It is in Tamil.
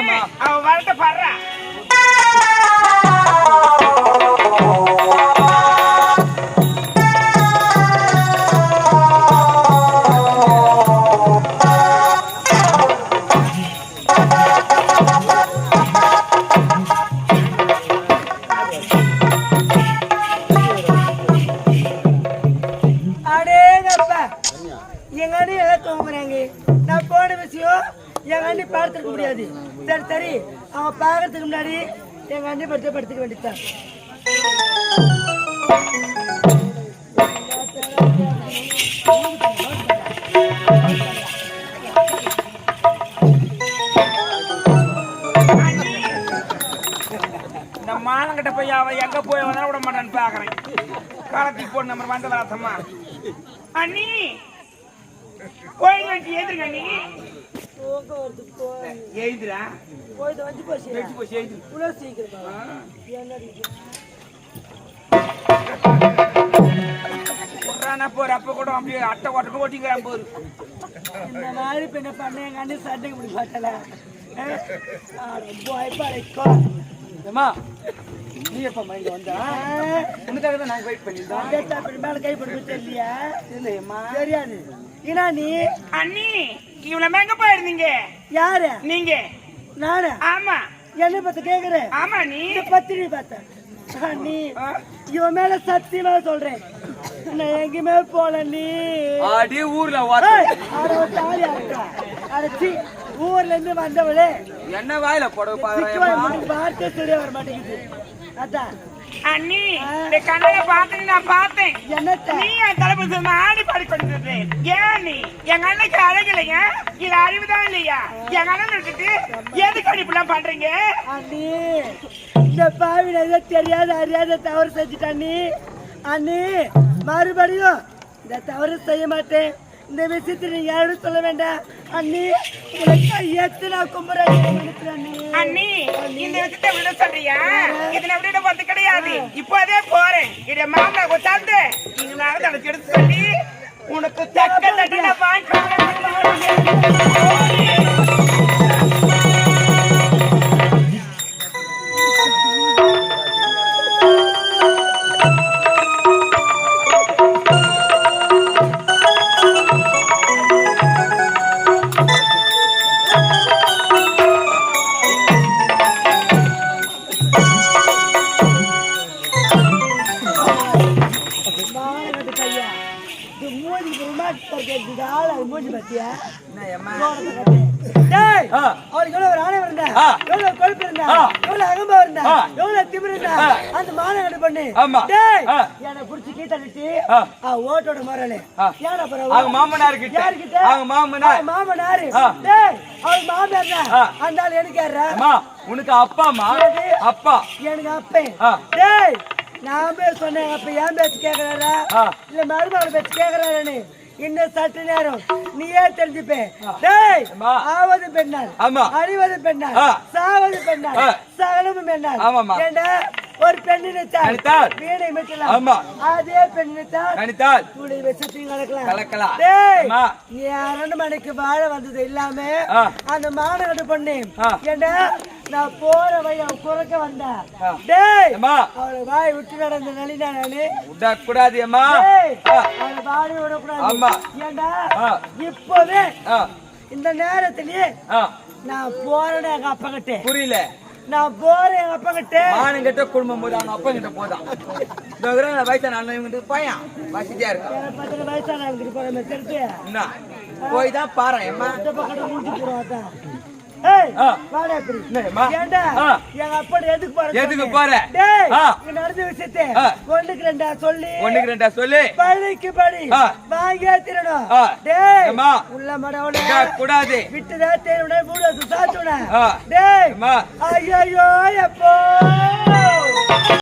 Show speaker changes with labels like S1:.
S1: ஆமா அவ வரட்ட பாறா
S2: நான் போன விஷயம் எங்க அண்ணி பார்த்துக்க முடியாது. சரி சரி அவன் பார்க்கறதுக்கு முன்னாடி எங்க அண்ணி படுத்துக்க வேண்டியதான்.
S1: இந்த மானங்கிட்ட போய் அவன் எங்க போய் வந்தா விட மாட்டான்னு பாக்குறேன். காலத்துக்கு போன நம்ம வந்த ராசம்மா அண்ணி கோயில் ஏதுங்க நீ எழுதுரா போற அப்ப கூட அப்படியே அட்டை ஓட்டமே ஓட்டிக்கிறான் போரு.
S2: இந்த மாதிரி பெண்ண பண்ண எங்க அண்ணி சண்டைக்கு முடி பார்த்தல
S1: நீ எப்ப மைண்ட் வந்தா உனக்காக தான் நாங்க வெயிட் பண்ணிருந்தோம்.
S2: மேல கை போட்டு தெரியலையா? இல்லையம்மா தெரியாது. ஏன்னா நீ
S1: அண்ணி இவ்வளவு எங்க போயிருந்தீங்க?
S2: யாரு
S1: நீங்க?
S2: நானு.
S1: ஆமா.
S2: என்ன பத்தி கேக்குறேன்?
S1: ஆமா நீ
S2: பத்திரி பார்த்த நீ இவன் மேல சத்தியமா சொல்றேன் நான் எங்கேயுமே போல. நீ
S1: அடி ஊர்ல
S2: அடைச்சி ஊர்ல இருந்து வந்தவளே
S1: என்ன வாயில போட
S2: வார்த்தை சரியா வர மாட்டேங்குது. அதான்
S1: அண்ணி இந்த கண்ணைய பார்த்து நான் பார்த்தேன்.
S2: என்னத்த
S1: நீ என் தலைப்பு ஆடி பாடி கொண்டிருந்தே. ஏன் நீ எங்க அண்ணனுக்கு அழகில்லையா? இல்ல அறிவுதான் இல்லையா? எங்க அண்ணன் விட்டுட்டு எதுக்கு அடிப்பெல்லாம் பண்றீங்க?
S2: அண்ணி இந்த பாவில ஏதோ தெரியாத அறியாத தவறு செஞ்சுட்டான். நீ அண்ணி மறுபடியும் இந்த தவறு செய்ய மாட்டேன். இந்த விஷயத்தை நீங்க யாரும் சொல்ல வேண்டாம். அண்ணி கையெத்து நான் கும்புறேன்.
S1: அண்ணி இந்த விஷயத்தை விட சொல்றியா? இதுல விட போறது கிடையாது. இப்போதே போறேன். இதை மாமா கொண்டாந்து நீங்க நான் தடுத்து எடுத்து சொல்லி உனக்கு தக்க தட்டின வாங்கி
S2: ஓட்டோட மரலே
S1: மாமனாரு
S2: அந்த எனக்கு
S1: உனக்கு அப்பாமா? அப்பா
S2: எனக்கு அப்பேன். நான் பேச சொன்னேன். அப்ப ஏன் பேச்சு கேக்குறாரா இல்ல மருமகளை பேச்சு கேக்குறாரு? இன்னும் சற்று நேரம் நீயே தெரிஞ்சுப்பேன். ஆவது பெண்ணால் அழிவது பெண்ணால் சாவது பெண்ணால் சகலமும் பெண்ணால். ஏண்டா ஒரு பெண் நினைத்தால் வீணை மெட்டலாம். அதே பெண் நினைத்தால் துளி வச்சத்தையும் கலக்கலாம். நீ 2 மணிக்கு வாழ வந்தது இல்லாம அந்த மாநகட்டு பொண்ணு ஏண்டா நான் போற வழி அவன் குறைக்க வந்தா. அவளை வாய் விட்டு நடந்த நலினா நானு
S1: விடக்கூடாது.
S2: அவளை வாடி விடக்கூடாது. ஏண்டா இப்பவே இந்த நேரத்திலேயே நான் போறேன் எங்க அப்பா கிட்ட.
S1: புரியல?
S2: நான் போறேன் எங்க அப்பா கிட்ட.
S1: மானம் கிட்ட குடும்பம் போது அவங்க அப்பா கிட்ட போதான். வயசான பையன் வசதியா இருக்கு.
S2: வயசான போறேன்
S1: போய் தான் பாரு.
S2: முடிச்சு போடுவான். எதுக்கு போற? நடந்த விஷயத்தை ஒண்ணுக்கு ரெண்டா சொல்லி பழிக்கு பழி வாங்கியே திரணும். உள்ள மடவுல
S1: கூடாது.
S2: விட்டுதான் தேவை மூணு சாத்துன. ஐயோ எப்போ